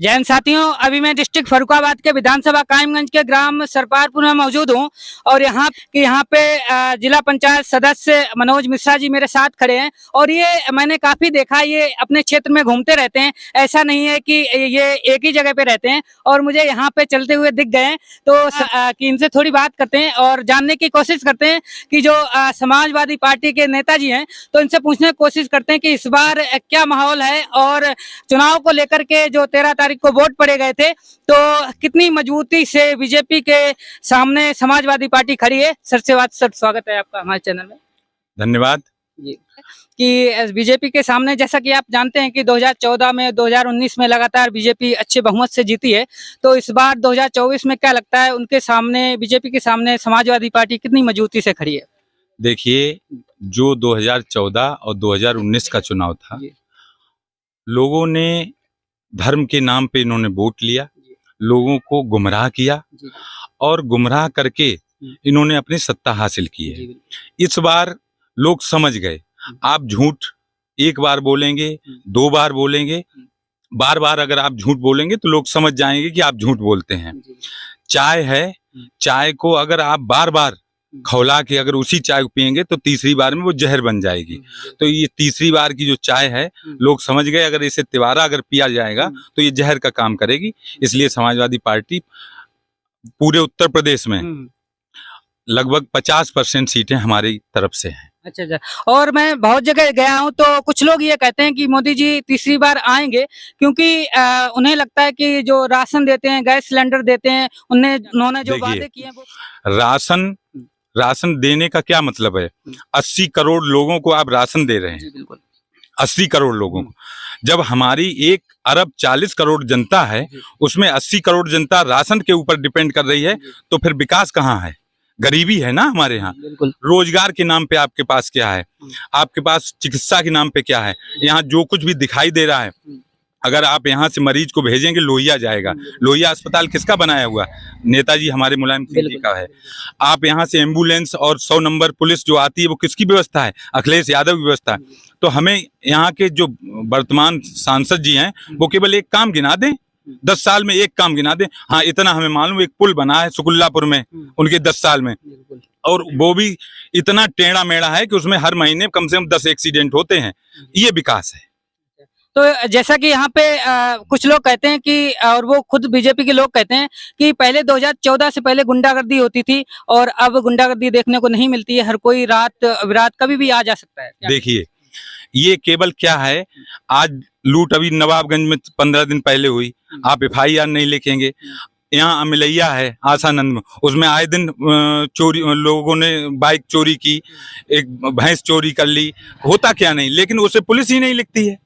जैन साथियों, अभी मैं डिस्ट्रिक्ट फर्रुखाबाद के विधानसभा कायमगंज के ग्राम सरपारपुर में मौजूद हूं और यहाँ पे जिला पंचायत सदस्य मनोज मिश्रा जी मेरे साथ खड़े हैं। और ये मैंने काफी देखा, ये अपने क्षेत्र में घूमते रहते हैं, ऐसा नहीं है कि ये एक ही जगह पे रहते हैं। और मुझे यहाँ पे चलते हुए दिख गए तो कि इनसे थोड़ी बात करते हैं और जानने की कोशिश करते हैं कि जो समाजवादी पार्टी के नेताजी हैं, तो इनसे पूछने की कोशिश करते हैं कि इस बार क्या माहौल है और चुनाव को लेकर के जो 13 तारीख को वोट पड़े गए थे तो कितनी मजबूती से बीजेपी के सामने समाजवादी पार्टी खड़ी है। सर से बात, सर स्वागत है आपका हमारे चैनल में। धन्यवाद। कि बीजेपी के सामने, जैसा कि आप जानते हैं कि 2014 में 2019 में लगातार बीजेपी अच्छे बहुमत से जीती है, तो इस बार 2024 में क्या लगता है उनके सामने, बीजेपी के सामने समाजवादी पार्टी कितनी मजबूती से खड़ी है? देखिए, जो 2014 और 2019 का चुनाव था, लोगों ने धर्म के नाम पे इन्होंने वोट लिया, लोगों को गुमराह किया और गुमराह करके इन्होंने अपनी सत्ता हासिल की है। इस बार लोग समझ गए, आप झूठ एक बार बोलेंगे, 2 बार बोलेंगे, बार बार अगर आप झूठ बोलेंगे तो लोग समझ जाएंगे कि आप झूठ बोलते हैं। चाय है, चाय को अगर आप बार बार खौला के अगर उसी चाय को पिएंगे तो तीसरी बार में वो जहर बन जाएगी। तो ये तीसरी बार की जो चाय है, लोग समझ गए अगर इसे तिवारा अगर पिया जाएगा तो ये जहर का काम करेगी। इसलिए समाजवादी पार्टी पूरे उत्तर प्रदेश में लगभग 50% सीटें हमारी तरफ से हैं। अच्छा। और मैं बहुत जगह गया हूं तो कुछ लोग ये कहते हैं कि मोदी जी तीसरी बार आएंगे, क्योंकि उन्हें लगता है कि जो राशन देते हैं, गैस सिलेंडर देते हैं, उन्होंने जो वादे किए हैं वो राशन देने का क्या मतलब है? 80 करोड़ लोगों को आप राशन दे रहे हैं, 80 करोड़ लोगों को। जब हमारी 1 अरब 40 करोड़ जनता है, उसमें 80 करोड़ जनता राशन के ऊपर डिपेंड कर रही है, तो फिर विकास कहाँ है? गरीबी है ना हमारे यहाँ। रोजगार के नाम पे आपके पास क्या है? आपके पास चिकित्सा के नाम पे क्या है? यहाँ जो कुछ भी दिखाई दे रहा है, अगर आप यहाँ से मरीज को भेजेंगे लोहिया जाएगा। लोहिया अस्पताल किसका बनाया हुआ? नेताजी हमारे मुलायम सिंह जी का है। आप यहाँ से एम्बुलेंस और 100 नंबर पुलिस जो आती है वो किसकी व्यवस्था है? अखिलेश यादव की व्यवस्था है। तो हमें यहाँ के जो वर्तमान सांसद जी हैं वो केवल एक काम गिना दें, 10 साल में एक काम गिना दें। हाँ, इतना हमें मालूम, एक पुल बना है सुकुल्लापुर में उनके 10 साल में, और वो भी इतना टेढ़ा मेढ़ा है कि उसमें हर महीने कम से कम 10 एक्सीडेंट होते हैं। ये विकास है। तो जैसा कि यहाँ पे कुछ लोग कहते हैं कि, और वो खुद बीजेपी के लोग कहते हैं कि पहले 2014 से पहले गुंडागर्दी होती थी और अब गुंडागर्दी देखने को नहीं मिलती है, हर कोई रात विरात कभी भी आ जा सकता है। देखिए, ये केवल क्या है, आज लूट अभी नवाबगंज में 15 दिन पहले हुई, आप FIR नहीं लिखेंगे। यहाँ अमलैया है आसानंद में, उसमें आए दिन चोरी, लोगों ने बाइक चोरी की, एक भैंस चोरी कर ली, होता क्या नहीं, लेकिन उसे पुलिस ही नहीं लिखती है।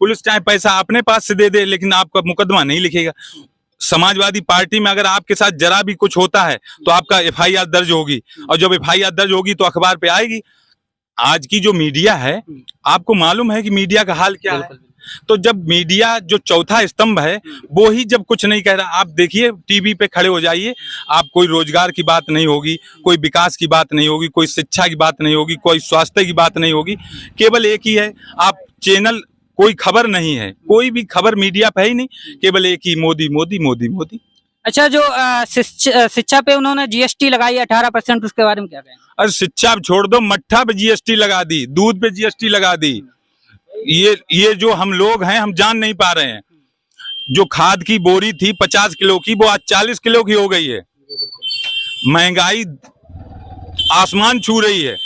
पुलिस चाहे पैसा अपने पास से दे दे, लेकिन आपका मुकदमा नहीं लिखेगा। समाजवादी पार्टी में अगर आपके साथ जरा भी कुछ होता है तो आपका FIR दर्ज होगी, और जब FIR दर्ज होगी तो अखबार पे आएगी। आज की जो मीडिया है, आपको मालूम है कि मीडिया का हाल क्या है। तो जब मीडिया जो चौथा स्तंभ है वो ही जब कुछ नहीं कह रहा, आप देखिए टीवी पे खड़े हो जाइए, आप कोई रोजगार की बात नहीं होगी, कोई विकास की बात नहीं होगी, कोई शिक्षा की बात नहीं होगी, कोई स्वास्थ्य की बात नहीं होगी। केवल एक ही है, आप चैनल, कोई खबर नहीं है, कोई भी खबर मीडिया पे है ही नहीं, केवल एक ही, मोदी मोदी मोदी मोदी। अच्छा, जो शिक्षा पे उन्होंने GST लगाई 18%, उसके बारे में क्या कहें? अरे शिक्षा छोड़ दो, मट्ठा पे GST लगा दी, दूध पे GST लगा दी। ये जो हम लोग हैं, हम जान नहीं पा रहे हैं। जो खाद की बोरी थी 50 किलो की, वो आज 40 किलो की हो गई है। महंगाई आसमान छू रही है।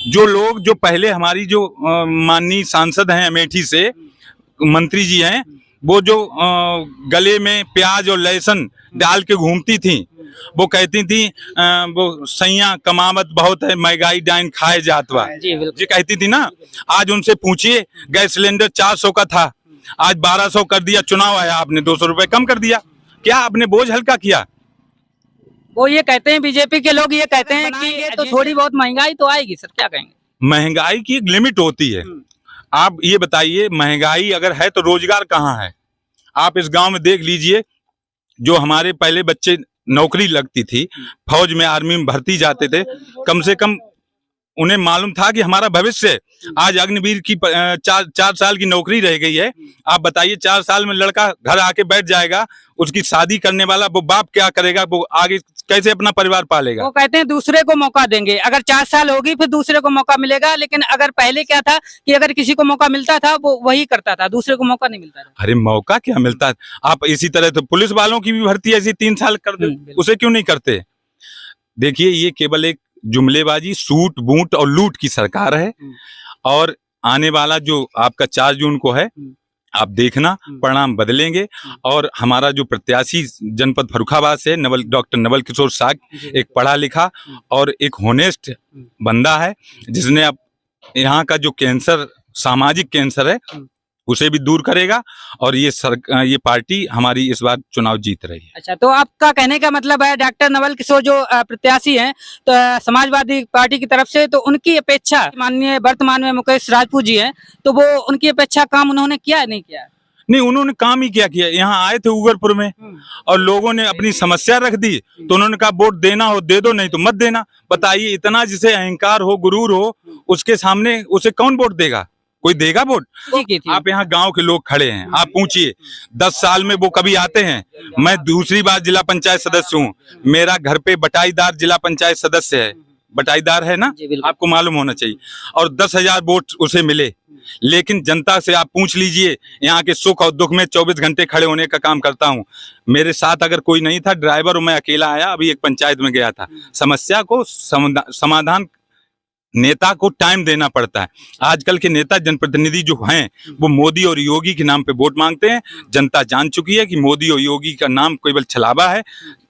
जो लोग, जो पहले हमारी जो माननीय सांसद हैं अमेठी से, मंत्री जी हैं, वो जो गले में प्याज और लहसुन डाल के घूमती थी, वो कहती थी वो सैया कमावत बहुत है, महंगाई डाइन खाए जातवा, जी कहती थी ना। आज उनसे पूछिए, गैस सिलेंडर 400 का था, आज 1200 कर दिया। चुनाव आया, आपने 200 रुपए कम कर दिया। क्या आपने बोझ हल्का किया? वो ये कहते हैं, बीजेपी के लोग ये कहते हैं कि तो थोड़ी बहुत महंगाई तो आएगी। सर क्या कहेंगे? महंगाई की एक लिमिट होती है। आप ये बताइए, महंगाई अगर है तो रोजगार कहाँ है? आप इस गांव में देख लीजिए, जो हमारे पहले बच्चे नौकरी लगती थी, फौज में, आर्मी में भर्ती जाते थे, कम से कम उन्हें मालूम था कि हमारा भविष्य है। आज अग्निवीर की 4 साल की नौकरी रह गई है। आप बताइए 4 साल में लड़का घर आके बैठ जाएगा, उसकी शादी करने वाला वो बाप क्या करेगा, वो आगे कैसे अपना परिवार पालेगा। वो कहते हैं दूसरे को मौका देंगे, अगर 4 साल होगी फिर दूसरे को मौका मिलेगा। लेकिन अगर पहले क्या था कि अगर किसी को मौका मिलता था वो वही करता था, दूसरे को मौका नहीं मिलता था। अरे मौका क्या मिलता है। आप इसी तरह तो पुलिस वालों की भी भर्ती ऐसी 3 साल कर दे, उसे क्यों नहीं करते। देखिए ये केवल एक जुमलेबाजी, सूट बूट और लूट की सरकार है। और आने वाला जो आपका 4 जून को है, आप देखना परिणाम बदलेंगे। और हमारा जो प्रत्याशी जनपद फर्रुखाबाद से डॉक्टर नवल किशोर साग, एक पढ़ा लिखा और एक होनेस्ट बंदा है, जिसने अब यहाँ का जो कैंसर, सामाजिक कैंसर है, उसे भी दूर करेगा। और ये पार्टी हमारी इस बार चुनाव जीत रही है। अच्छा, तो आपका कहने का मतलब है डॉक्टर नवल किशोर जो प्रत्याशी हैं तो समाजवादी पार्टी की तरफ से, तो उनकी अपेक्षा माननीय वर्तमान में मुकेश राजपूत जी हैं, तो वो उनकी अपेक्षा काम उन्होंने किया है नहीं किया? नहीं, उन्होंने काम ही क्या किया। यहाँ आए थे उगरपुर में और लोगों ने अपनी समस्या रख दी, तो उन्होंने कहा वोट देना हो दे दो, नहीं तो मत देना। बताइए, इतना जिसे अहंकार हो, गुरूर हो, उसके सामने उसे कौन वोट देगा? कोई देगा वोट? आप यहाँ गांव के लोग खड़े हैं, आप पूछिए 10 साल में वो कभी आते हैं? मैं दूसरी बार जिला पंचायत सदस्य हूँ, मेरा घर पे बटाईदार जिला पंचायत सदस्य है, बटाईदार है ना, आपको मालूम होना चाहिए। और 10,000 वोट उसे मिले। लेकिन जनता से आप पूछ लीजिए, यहाँ के सुख और दुख में 24 घंटे खड़े होने का काम करता हूँ। मेरे साथ अगर कोई नहीं था, ड्राइवर, मैं अकेला आया, अभी एक पंचायत में गया था। समस्या को समाधान नेता को टाइम देना पड़ता है। आजकल के नेता जनप्रतिनिधि जो हैं, वो मोदी और योगी के नाम पे वोट मांगते हैं। जनता जान चुकी है कि मोदी और योगी का नाम केवल छलावा है।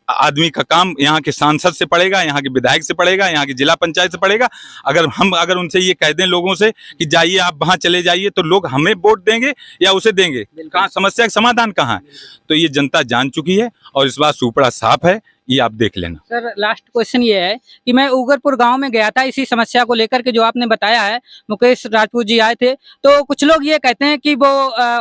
आदमी का काम यहाँ के सांसद से पड़ेगा, यहाँ के विधायक से पड़ेगा, यहाँ की जिला पंचायत से पड़ेगा। अगर उनसे ये कह दें लोगों से कि जाइए आप वहां चले जाइए, तो लोग हमें वोट देंगे या उसे देंगे? कहाँ समस्या का समाधान कहाँ है? तो ये जनता जान चुकी है और इस बात सुपड़ा साफ है, ये आप देख लेना। सर, लास्ट क्वेश्चन ये है कि मैं उगरपुर गांव में गया था इसी समस्या को लेकर के, जो आपने बताया है, मुकेश राजपूत जी आए थे, तो कुछ लोग ये कहते हैं कि वो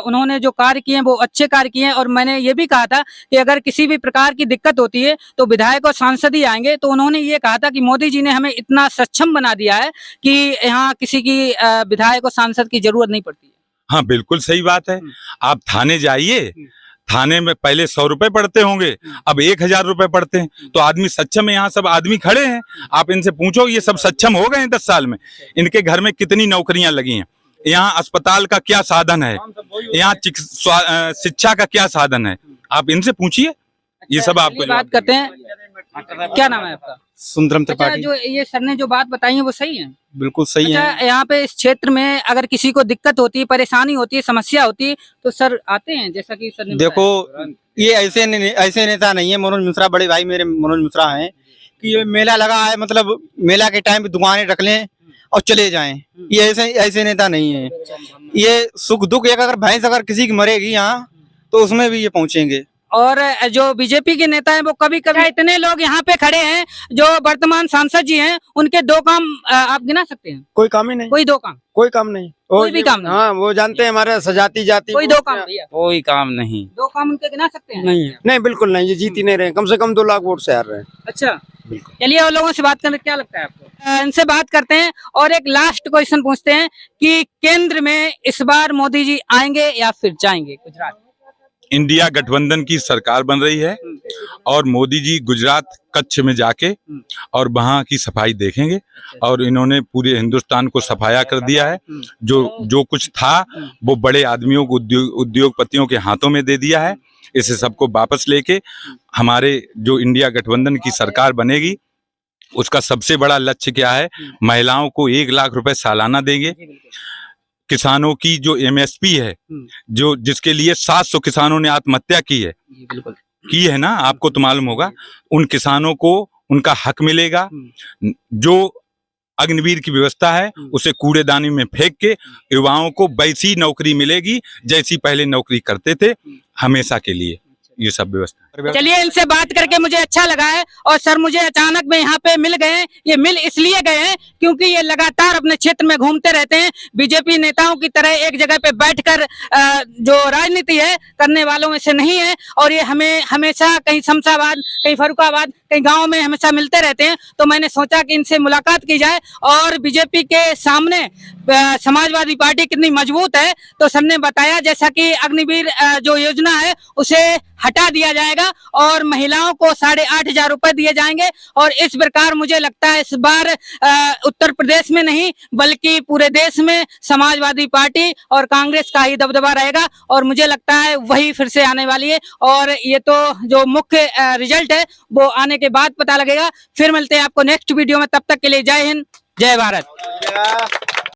उन्होंने जो कार्य किए हैं वो अच्छे कार्य किए हैं। और मैंने ये भी कहा था कि अगर किसी भी प्रकार की दिक्कत होती है तो विधायक और सांसद ही आएंगे। तो उन्होंने ये कहा था कि मोदी जी ने हमें इतना सक्षम बना दिया है कि यहाँ किसी की विधायक और सांसद की जरूरत नहीं पड़ती है। हाँ, बिल्कुल सही बात है। आप थाने जाइए, थाने में पहले 100 रुपए पड़ते होंगे, अब 1000 रुपए पड़ते हैं। तो आदमी सक्षम है, यहाँ सब आदमी खड़े हैं, आप इनसे पूछो, ये सब सक्षम हो गए हैं 10 साल में। इनके घर में कितनी नौकरियां लगी हैं, यहाँ अस्पताल का क्या साधन है, यहाँ शिक्षा का क्या साधन है, आप इनसे पूछिए। ये सब आपको बात करते हैं। क्या नाम है आपका? सुंदरम त्रिपाठी। जो ये सर ने जो बात बताई है वो सही है? बिल्कुल सही है। यहाँ पे इस क्षेत्र में अगर किसी को दिक्कत होती है, परेशानी होती है, समस्या होती है, तो सर आते हैं, जैसा कि सर ने देखो, ये ऐसे नेता नहीं है। मनोज मिश्रा, बड़े भाई मेरे मनोज मिश्रा हैं, कि ये मेला लगा है, मतलब मेला के टाइम पे दुकानें रख लें और चले जाएं। ये ऐसे नेता नहीं है। ये सुख दुख, एक अगर भैंस अगर किसी की मरेगी यहाँ, तो उसमें भी ये पहुंचेंगे। और जो बीजेपी के नेता हैं वो कभी कभी, इतने लोग यहाँ पे खड़े हैं जो वर्तमान सांसद जी हैं, उनके 2 काम आप गिना सकते हैं? कोई काम ही नहीं। कोई 2 काम? कोई काम नहीं। कोई भी काम नहीं? हाँ, वो जानते हैं हमारे सजाती जाती। कोई 2 काम भैया? कोई काम नहीं। 2 काम उनके गिना सकते हैं? नहीं, बिल्कुल नहीं। ये जीत ही नहीं रहे, कम से कम 2 लाख वोट से हार रहे हैं। अच्छा, चलिए और लोगों से बात करने, क्या लगता है आपको? इनसे बात करते हैं और एक लास्ट क्वेश्चन पूछते हैं कि केंद्र में इस बार मोदी जी आएंगे या फिर जाएंगे गुजरात? इंडिया गठबंधन की सरकार बन रही है और मोदी जी गुजरात कच्छ में जाके और वहाँ की सफाई देखेंगे। और इन्होंने पूरे हिंदुस्तान को सफाया कर दिया है। जो कुछ था वो बड़े आदमियों को, उद्योगपतियों के हाथों में दे दिया है। इसे सबको वापस लेके हमारे जो इंडिया गठबंधन की सरकार बनेगी, उसका सबसे बड़ा लक्ष्य क्या है? महिलाओं को 1 लाख रुपए सालाना देंगे। किसानों की जो MSP है, जो जिसके लिए 700 किसानों ने आत्महत्या की है ना, आपको तो मालूम होगा, उन किसानों को उनका हक मिलेगा। जो अग्निवीर की व्यवस्था है उसे कूड़ेदानी में फेंक के युवाओं को वैसी नौकरी मिलेगी जैसी पहले नौकरी करते थे, हमेशा के लिए। ये सब व्यवस्था। चलिए, इनसे बात करके मुझे अच्छा लगा है। और सर मुझे अचानक में यहाँ पे मिल गए हैं। ये मिल इसलिए गए हैं क्योंकि ये लगातार अपने क्षेत्र में घूमते रहते हैं। बीजेपी नेताओं की तरह एक जगह पे बैठकर जो राजनीति है करने वालों में से नहीं है। और ये हमें हमेशा कहीं शमशाबाद, कहीं फर्रुखाबाद, कहीं गांव में हमेशा मिलते रहते हैं, तो मैंने सोचा कि इनसे मुलाकात की जाए और बीजेपी के सामने समाजवादी पार्टी कितनी मजबूत है। तो सर ने बताया जैसा कि अग्निवीर जो योजना है उसे हटा दिया जाएगा और महिलाओं को 8,500 रुपए दिए जाएंगे। और इस प्रकार मुझे लगता है इस बार उत्तर प्रदेश में नहीं बल्कि पूरे देश में समाजवादी पार्टी और कांग्रेस का ही दबदबा रहेगा और मुझे लगता है वही फिर से आने वाली है। और ये तो जो मुख्य रिजल्ट है वो आने के बाद पता लगेगा। फिर मिलते हैं आपको नेक्स्ट वीडियो में, तब तक के लिए जय हिंद, जय भारत।